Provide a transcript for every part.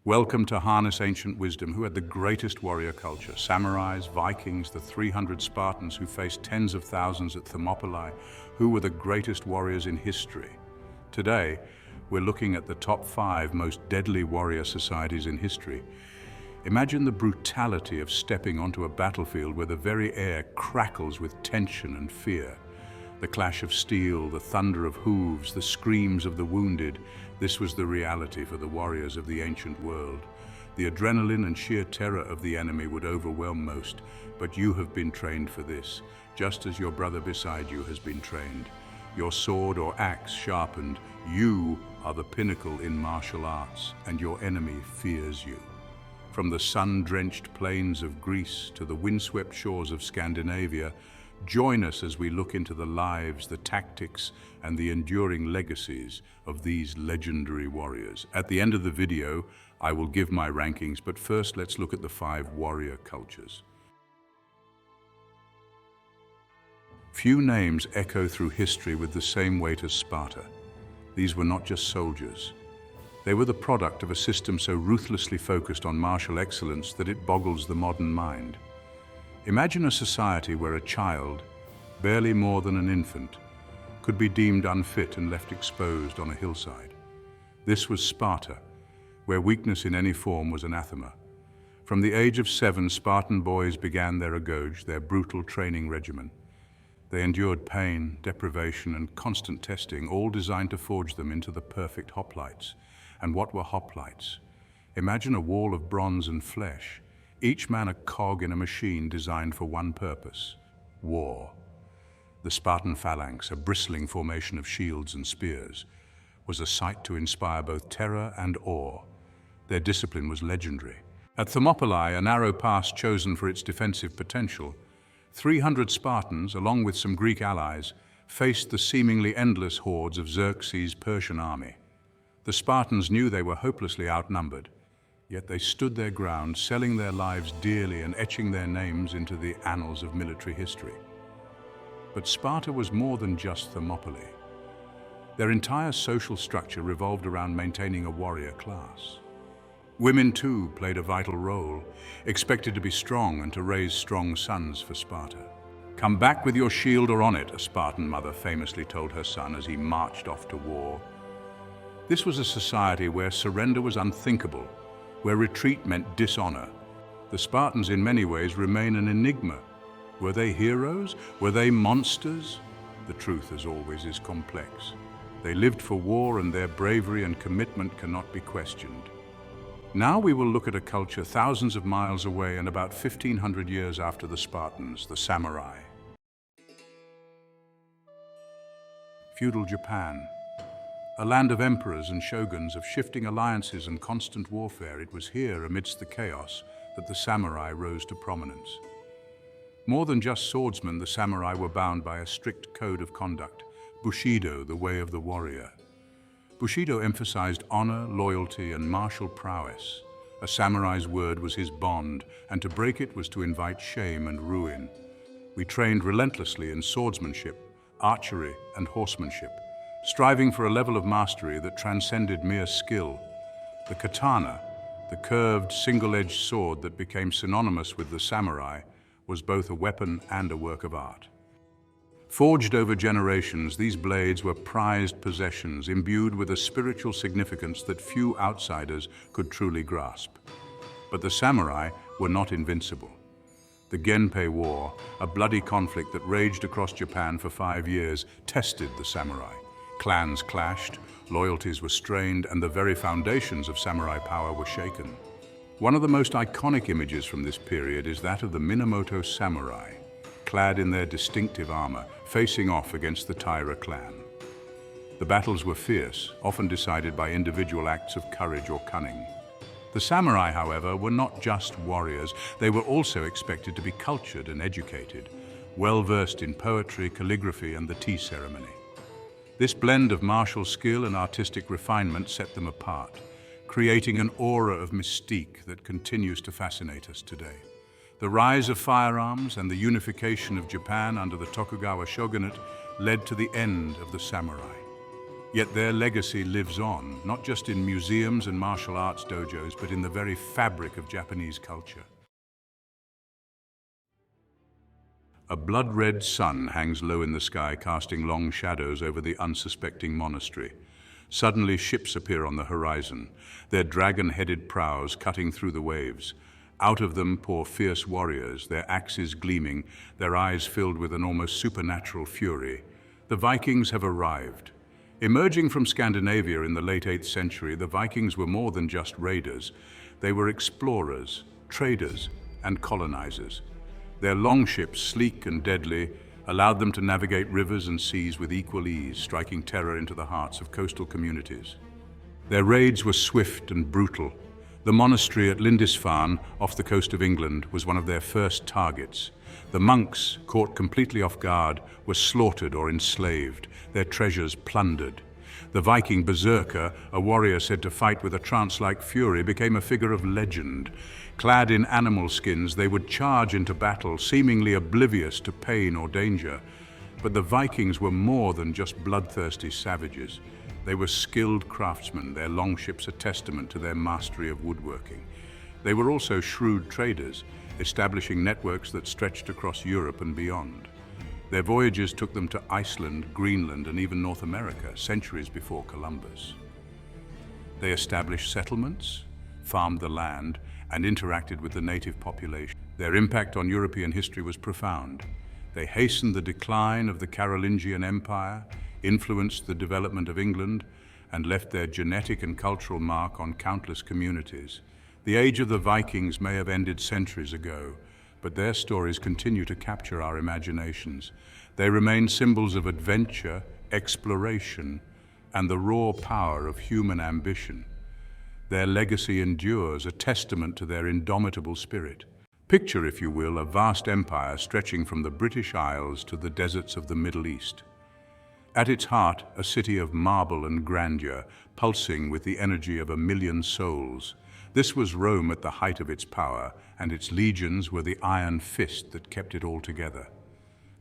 Welcome to Harness Ancient Wisdom. Who had the greatest warrior culture? Samurais, Vikings, the 300 Spartans who faced tens of thousands at Thermopylae. Who were the greatest warriors in history? Today, we're looking at the top 5 most deadly warrior societies in history. Imagine the brutality of stepping onto a battlefield where the very air crackles with tension and fear. The clash of steel, the thunder of hooves, the screams of the wounded. This was the reality for the warriors of the ancient world. The adrenaline and sheer terror of the enemy would overwhelm most, but you have been trained for this, just as your brother beside you has been trained. Your sword or axe sharpened, you are the pinnacle in martial arts, and your enemy fears you. From the sun-drenched plains of Greece to the windswept shores of Scandinavia, join us as we look into the lives, the tactics, and the enduring legacies of these legendary warriors. At the end of the video, I will give my rankings, but first let's look at the 5 warrior cultures. Few names echo through history with the same weight as Sparta. These were not just soldiers. They were the product of a system so ruthlessly focused on martial excellence that it boggles the modern mind. Imagine a society where a child, barely more than an infant, could be deemed unfit and left exposed on a hillside. This was Sparta, where weakness in any form was anathema. From the age of 7, Spartan boys began their agoge, their brutal training regimen. They endured pain, deprivation, and constant testing, all designed to forge them into the perfect hoplites. And what were hoplites? Imagine a wall of bronze and flesh, each man a cog in a machine designed for one purpose: war. The Spartan phalanx, a bristling formation of shields and spears, was a sight to inspire both terror and awe. Their discipline was legendary. At Thermopylae, a narrow pass chosen for its defensive potential, 300 Spartans, along with some Greek allies, faced the seemingly endless hordes of Xerxes' Persian army. The Spartans knew they were hopelessly outnumbered, yet they stood their ground, selling their lives dearly and etching their names into the annals of military history. But Sparta was more than just Thermopylae. Their entire social structure revolved around maintaining a warrior class. Women, too, played a vital role, expected to be strong and to raise strong sons for Sparta. "Come back with your shield or on it," a Spartan mother famously told her son as he marched off to war. This was a society where surrender was unthinkable, where retreat meant dishonor. The Spartans in many ways remain an enigma. Were they heroes? Were they monsters? The truth, as always, is complex. They lived for war, and their bravery and commitment cannot be questioned. Now we will look at a culture thousands of miles away and about 1,500 years after the Spartans, the samurai. Feudal Japan. A land of emperors and shoguns, of shifting alliances and constant warfare, it was here, amidst the chaos, that the samurai rose to prominence. More than just swordsmen, the samurai were bound by a strict code of conduct, Bushido, the way of the warrior. Bushido emphasized honor, loyalty, and martial prowess. A samurai's word was his bond, and to break it was to invite shame and ruin. We trained relentlessly in swordsmanship, archery, and horsemanship, striving for a level of mastery that transcended mere skill. The katana, the curved, single-edged sword that became synonymous with the samurai, was both a weapon and a work of art. Forged over generations, these blades were prized possessions, imbued with a spiritual significance that few outsiders could truly grasp. But the samurai were not invincible. The Genpei War, a bloody conflict that raged across Japan for 5 years, tested the samurai. Clans clashed, loyalties were strained, and the very foundations of samurai power were shaken. One of the most iconic images from this period is that of the Minamoto samurai, clad in their distinctive armor, facing off against the Taira clan. The battles were fierce, often decided by individual acts of courage or cunning. The samurai, however, were not just warriors. They were also expected to be cultured and educated, well-versed in poetry, calligraphy, and the tea ceremony. This blend of martial skill and artistic refinement set them apart, creating an aura of mystique that continues to fascinate us today. The rise of firearms and the unification of Japan under the Tokugawa shogunate led to the end of the samurai. Yet their legacy lives on, not just in museums and martial arts dojos, but in the very fabric of Japanese culture. A blood-red sun hangs low in the sky, casting long shadows over the unsuspecting monastery. Suddenly, ships appear on the horizon, their dragon-headed prows cutting through the waves. Out of them pour fierce warriors, their axes gleaming, their eyes filled with an almost supernatural fury. The Vikings have arrived. Emerging from Scandinavia in the late 8th century, the Vikings were more than just raiders. They were explorers, traders, and colonizers. Their longships, sleek and deadly, allowed them to navigate rivers and seas with equal ease, striking terror into the hearts of coastal communities. Their raids were swift and brutal. The monastery at Lindisfarne, off the coast of England, was one of their first targets. The monks, caught completely off guard, were slaughtered or enslaved, their treasures plundered. The Viking berserker, a warrior said to fight with a trance-like fury, became a figure of legend. Clad in animal skins, they would charge into battle, seemingly oblivious to pain or danger. But the Vikings were more than just bloodthirsty savages. They were skilled craftsmen, their longships a testament to their mastery of woodworking. They were also shrewd traders, establishing networks that stretched across Europe and beyond. Their voyages took them to Iceland, Greenland, and even North America, centuries before Columbus. They established settlements, farmed the land, and interacted with the native population. Their impact on European history was profound. They hastened the decline of the Carolingian Empire, influenced the development of England, and left their genetic and cultural mark on countless communities. The age of the Vikings may have ended centuries ago, but their stories continue to capture our imaginations. They remain symbols of adventure, exploration, and the raw power of human ambition. Their legacy endures, a testament to their indomitable spirit. Picture, if you will, a vast empire stretching from the British Isles to the deserts of the Middle East. At its heart, a city of marble and grandeur, pulsing with the energy of 1,000,000 souls. This was Rome at the height of its power, and its legions were the iron fist that kept it all together.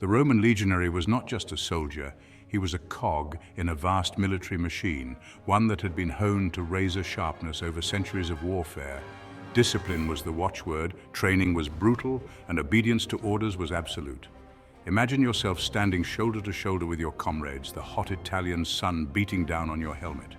The Roman legionary was not just a soldier, he was a cog in a vast military machine, one that had been honed to razor sharpness over centuries of warfare. Discipline was the watchword, training was brutal, and obedience to orders was absolute. Imagine yourself standing shoulder to shoulder with your comrades, the hot Italian sun beating down on your helmet.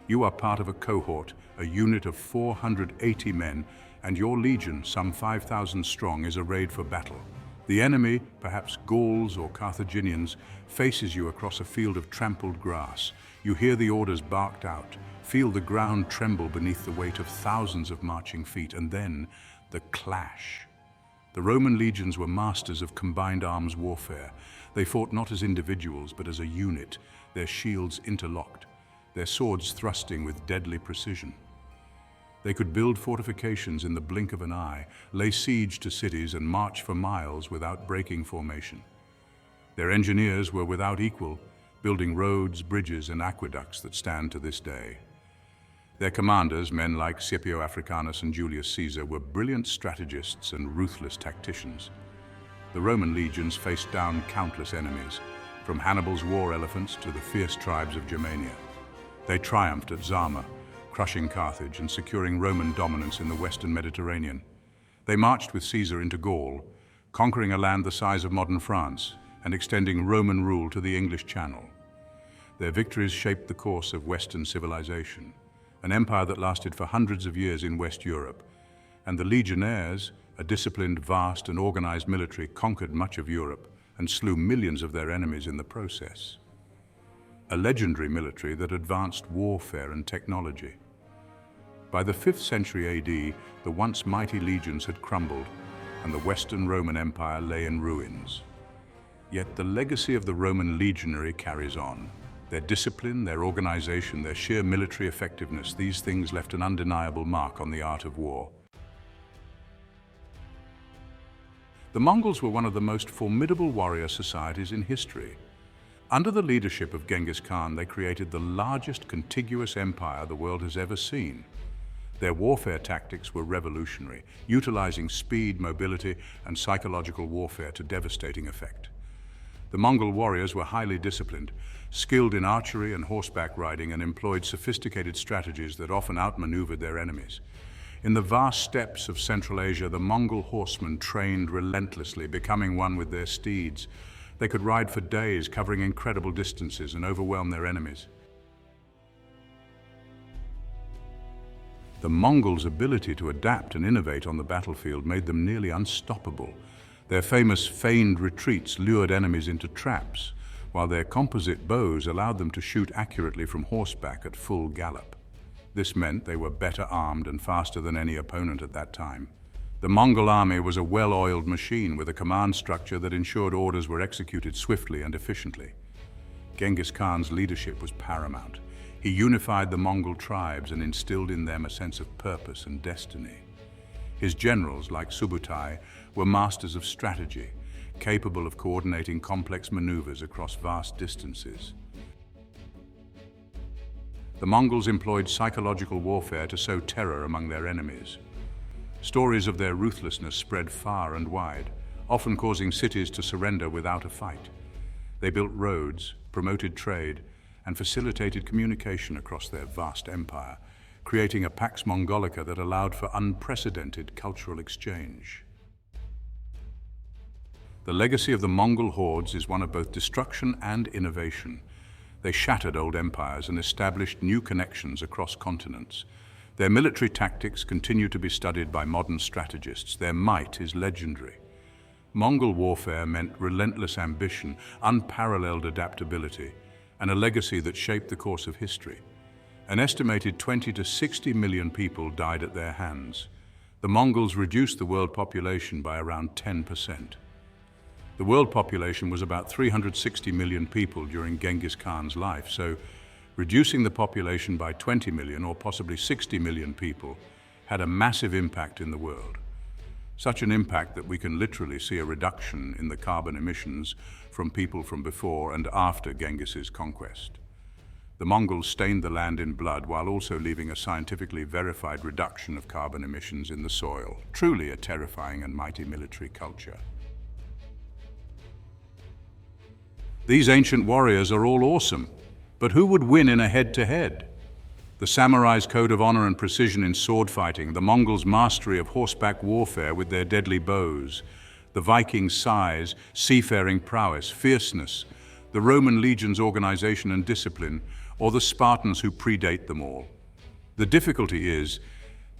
You are part of a cohort, a unit of 480 men, and your legion, some 5,000 strong, is arrayed for battle. The enemy, perhaps Gauls or Carthaginians, faces you across a field of trampled grass. You hear the orders barked out, feel the ground tremble beneath the weight of thousands of marching feet, and then the clash. The Roman legions were masters of combined arms warfare. They fought not as individuals, but as a unit, their shields interlocked, their swords thrusting with deadly precision. They could build fortifications in the blink of an eye, lay siege to cities, and march for miles without breaking formation. Their engineers were without equal, building roads, bridges, and aqueducts that stand to this day. Their commanders, men like Scipio Africanus and Julius Caesar, were brilliant strategists and ruthless tacticians. The Roman legions faced down countless enemies, from Hannibal's war elephants to the fierce tribes of Germania. They triumphed at Zama, crushing Carthage and securing Roman dominance in the western Mediterranean. They marched with Caesar into Gaul, conquering a land the size of modern France and extending Roman rule to the English Channel. Their victories shaped the course of Western civilization, an empire that lasted for hundreds of years in West Europe. And the legionnaires, a disciplined, vast, and organized military, conquered much of Europe and slew millions of their enemies in the process. A legendary military that advanced warfare and technology. By the 5th century AD, the once mighty legions had crumbled, and the Western Roman Empire lay in ruins. Yet the legacy of the Roman legionary carries on. Their discipline, their organization, their sheer military effectiveness, these things left an undeniable mark on the art of war. The Mongols were one of the most formidable warrior societies in history. Under the leadership of Genghis Khan, they created the largest contiguous empire the world has ever seen. Their warfare tactics were revolutionary, utilizing speed, mobility, and psychological warfare to devastating effect. The Mongol warriors were highly disciplined, skilled in archery and horseback riding, and employed sophisticated strategies that often outmaneuvered their enemies. In the vast steppes of Central Asia, the Mongol horsemen trained relentlessly, becoming one with their steeds. They could ride for days, covering incredible distances, and overwhelm their enemies. The Mongols' ability to adapt and innovate on the battlefield made them nearly unstoppable. Their famous feigned retreats lured enemies into traps, while their composite bows allowed them to shoot accurately from horseback at full gallop. This meant they were better armed and faster than any opponent at that time. The Mongol army was a well-oiled machine with a command structure that ensured orders were executed swiftly and efficiently. Genghis Khan's leadership was paramount. He unified the Mongol tribes and instilled in them a sense of purpose and destiny. His generals, like Subutai, were masters of strategy, capable of coordinating complex maneuvers across vast distances. The Mongols employed psychological warfare to sow terror among their enemies. Stories of their ruthlessness spread far and wide, often causing cities to surrender without a fight. They built roads, promoted trade, and facilitated communication across their vast empire, creating a Pax Mongolica that allowed for unprecedented cultural exchange. The legacy of the Mongol hordes is one of both destruction and innovation. They shattered old empires and established new connections across continents. Their military tactics continue to be studied by modern strategists. Their might is legendary. Mongol warfare meant relentless ambition, unparalleled adaptability, and a legacy that shaped the course of history. An estimated 20 to 60 million people died at their hands. The Mongols reduced the world population by around 10%. The world population was about 360 million people during Genghis Khan's life, so reducing the population by 20 million or possibly 60 million people had a massive impact in the world. Such an impact that we can literally see a reduction in the carbon emissions from people from before and after Genghis's conquest. The Mongols stained the land in blood while also leaving a scientifically verified reduction of carbon emissions in the soil. Truly a terrifying and mighty military culture. These ancient warriors are all awesome, but who would win in a head-to-head? The samurai's code of honor and precision in sword fighting, the Mongols' mastery of horseback warfare with their deadly bows, the Vikings' size, seafaring prowess, fierceness, the Roman legion's organization and discipline, or the Spartans who predate them all. The difficulty is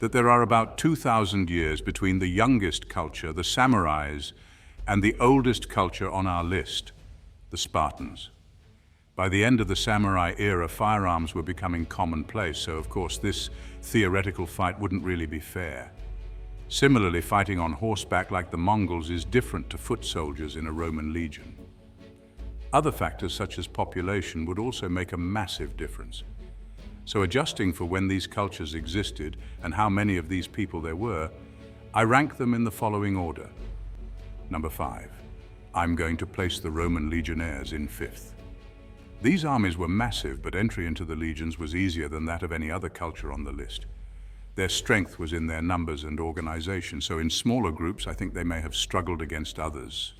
that there are about 2,000 years between the youngest culture, the samurais, and the oldest culture on our list, the Spartans. By the end of the samurai era, firearms were becoming commonplace, so of course this theoretical fight wouldn't really be fair. Similarly, fighting on horseback like the Mongols is different to foot soldiers in a Roman legion. Other factors such as population would also make a massive difference. So adjusting for when these cultures existed and how many of these people there were, I rank them in the following order. Number 5. I'm going to place the Roman legionnaires in 5th. These armies were massive, but entry into the legions was easier than that of any other culture on the list. Their strength was in their numbers and organization, so in smaller groups I think they may have struggled against others.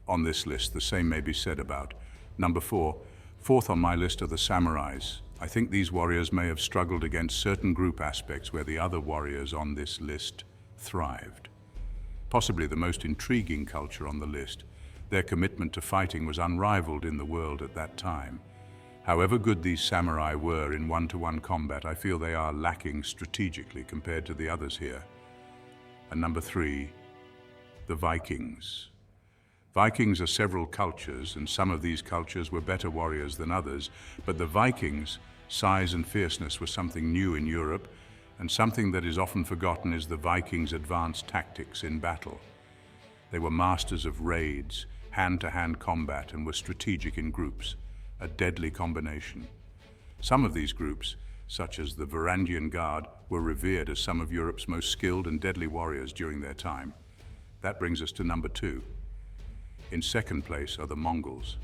On this list, the same may be said about number 4. Fourth on my list are the samurais. I think these warriors may have struggled against certain group aspects where the other warriors on this list thrived. Possibly the most intriguing culture on the list, their commitment to fighting was unrivaled in the world at that time. However good these samurai were in one-to-one combat, I feel they are lacking strategically compared to the others here. And number 3, the Vikings. Vikings are several cultures, and some of these cultures were better warriors than others, but the Vikings' size and fierceness was something new in Europe, and something that is often forgotten is the Vikings' advanced tactics in battle. They were masters of raids, hand-to-hand combat, and were strategic in groups, a deadly combination. Some of these groups, such as the Varangian Guard, were revered as some of Europe's most skilled and deadly warriors during their time. That brings us to number 2. In second place are the Mongols.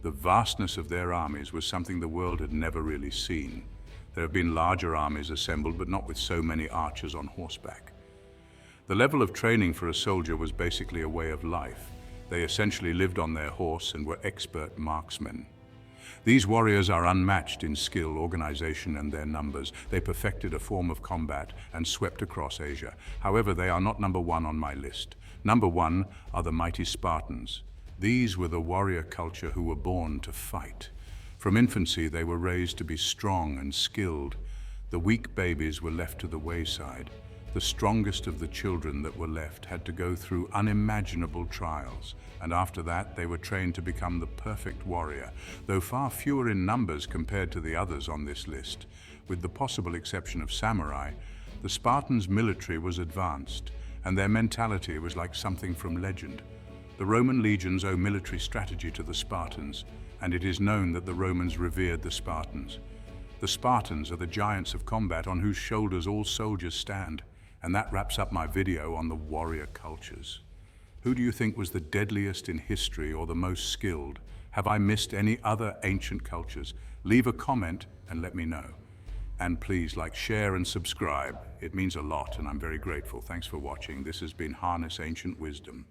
The vastness of their armies was something the world had never really seen. There have been larger armies assembled, but not with so many archers on horseback. The level of training for a soldier was basically a way of life. They essentially lived on their horse and were expert marksmen. These warriors are unmatched in skill, organization, and their numbers. They perfected a form of combat and swept across Asia. However, they are not number one on my list. Number one are the mighty Spartans. These were the warrior culture who were born to fight. From infancy, they were raised to be strong and skilled. The weak babies were left to the wayside. The strongest of the children that were left had to go through unimaginable trials, and after that they were trained to become the perfect warrior, though far fewer in numbers compared to the others on this list. With the possible exception of samurai, the Spartans' military was advanced, and their mentality was like something from legend. The Roman legions owe military strategy to the Spartans, and it is known that the Romans revered the Spartans. The Spartans are the giants of combat on whose shoulders all soldiers stand. And that wraps up my video on the warrior cultures. Who do you think was the deadliest in history or the most skilled? Have I missed any other ancient cultures? Leave a comment and let me know. And please like, share, and subscribe. It means a lot and I'm very grateful. Thanks for watching. This has been Harness Ancient Wisdom.